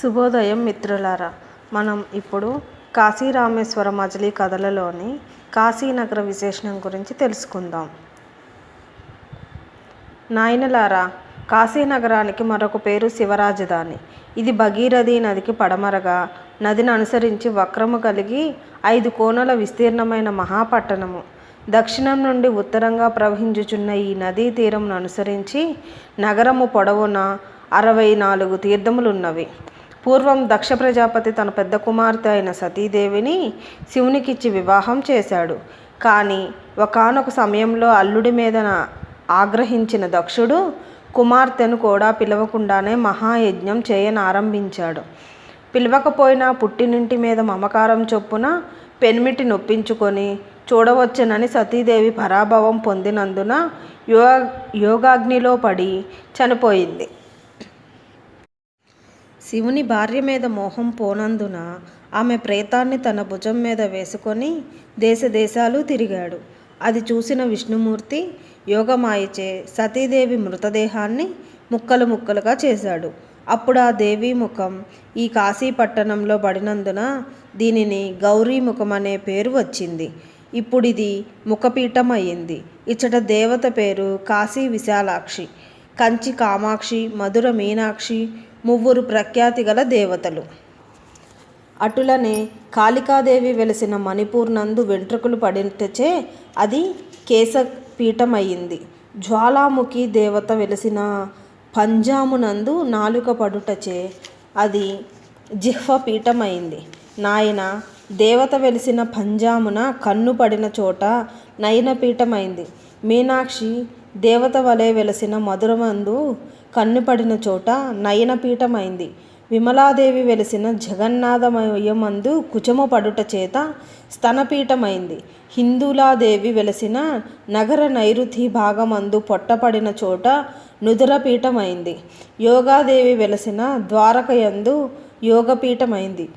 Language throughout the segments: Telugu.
శుభోదయం మిత్రులారా, మనం ఇప్పుడు కాశీరామేశ్వర మజిలీ కథలలోని కాశీనగర విశేషణం గురించి తెలుసుకుందాం. నాయనలారా, కాశీనగరానికి మరొక పేరు శివరాజధాని. ఇది భగీరథీ నదికి పడమరగా నదిని అనుసరించి వక్రము కలిగి 5 కోణాల విస్తీర్ణమైన మహాపట్టణము. దక్షిణం నుండి ఉత్తరంగా ప్రవహించుచున్న ఈ నదీ తీరమును అనుసరించి నగరము పొడవున 64 తీర్థములున్నవి. పూర్వం దక్ష ప్రజాపతి తన పెద్ద కుమార్తె అయిన సతీదేవిని శివునికిచ్చి వివాహం చేశాడు. కానీ ఒకానొక సమయంలో అల్లుడి మీద ఆగ్రహించిన దక్షుడు కుమార్తెను కూడా పిలవకుండానే మహాయజ్ఞం చేయనారంభించాడు. పిలవకపోయినా పుట్టినింటి మీద మమకారం చొప్పున పెనిమిటి నొప్పించుకొని చూడవచ్చునని సతీదేవి పరాభవం పొందినందున యోగాగ్నిలో పడి చనిపోయింది. శివుని భార్య మీద మోహం పోనందున ఆమె ప్రేతాన్ని తన భుజం మీద వేసుకొని దేశదేశాలు తిరిగాడు. అది చూసిన విష్ణుమూర్తి యోగమాయచే సతీదేవి మృతదేహాన్ని ముక్కలు ముక్కలుగా చేశాడు. అప్పుడు ఆ దేవీ ముఖం ఈ కాశీ పట్టణంలో పడినందున దీనిని గౌరీముఖం అనే పేరు వచ్చింది. ఇప్పుడిది ముఖపీఠం అయ్యింది. ఇచ్చట దేవత పేరు కాశీ విశాలాక్షి, కంచి కామాక్షి, మధుర మీనాక్షి ముగ్గురు ప్రఖ్యాతి గల దేవతలు. అటులనే కాళికాదేవి వెలసిన మణిపూర్ నందు వెంట్రుకలు పడినచే అది కేశపీఠం అయ్యింది. జ్వాలాముఖి దేవత వెలసిన పంజామునందు నాలుక పడుటచే అది జిహ్వపీఠం అయింది. నాయన, దేవత వెలిసిన పంజామున కన్ను పడిన చోట నయనపీఠం అయింది. మీనాక్షి దేవత వలె వెలసిన మధురమందు కన్ను పడిన చోట నయనపీఠం అయింది. విమలాదేవి వెలిసిన జగన్నాథమయమందు కుచము పడుట చేత స్తనపీఠమైంది. హిందూలాదేవి వెలసిన నగర నైరుతి భాగమందు పొట్టపడిన చోట నుదురపీఠమైంది. యోగాదేవి వెలసిన ద్వారకయందు యోగపీఠమైంది.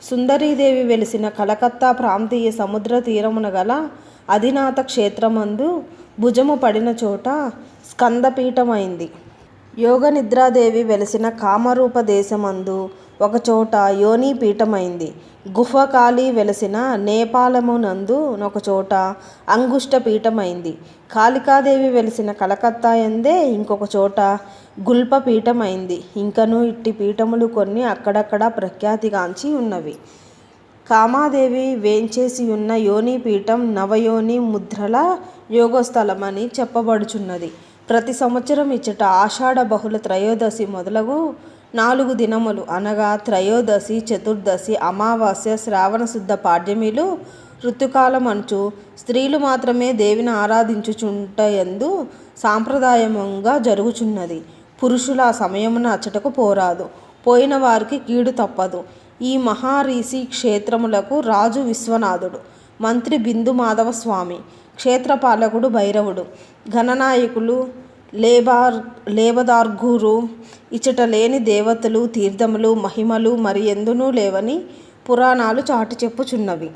సుందరీదేవి వెలిసిన కలకత్తా ప్రాంతీయ సముద్ర తీరమున గల అధినాథ క్షేత్రమందు భుజము పడిన చోట స్కందపీఠమైంది. యోగ నిద్రాదేవి వెలసిన కామరూప దేశమందు ఒకచోట యోనిపీఠమైంది. గుహకాళి వెలసిన నేపాళమునందు ఒకచోట అంగుష్ట పీఠమైంది. కాళికాదేవి వెలసిన కలకత్తా యందే ఇంకొక చోట గుల్ప పీఠమైంది. ఇంకనూ ఇట్టి పీఠములు కొన్ని అక్కడక్కడ ప్రఖ్యాతిగాంచి ఉన్నవి. కామాదేవి వేంచేసి ఉన్న యోనిపీఠం నవయోని ముద్రల యోగస్థలమని చెప్పబడుచున్నది. ప్రతి సంవత్సరం ఇచ్చట ఆషాఢ బహుళ త్రయోదశి మొదలగు 4 దినములు అనగా త్రయోదశి, చతుర్దశి, అమావాస్య, శ్రావణ శుద్ధ పాడ్యమిలు ఋతుకాలం అనుచు స్త్రీలు మాత్రమే దేవిని ఆరాధించుచుంటయందు సాంప్రదాయముగా జరుగుచున్నది. పురుషుల ఆ సమయమున అచ్చటకు పోరాదు. పోయిన వారికి కీడు తప్పదు. ఈ మహారీసి క్షేత్రములకు రాజు విశ్వనాథుడు, మంత్రి బిందు మాధవ స్వామి, క్షేత్రపాలకుడు భైరవుడు, గణనాయకులు లేబదార్గురు, ఇచ్చట లేని దేవతలు, తీర్థములు, మహిమలు మరి ఎందునూ లేవని పురాణాలు చాటి చెప్పుచున్నవి.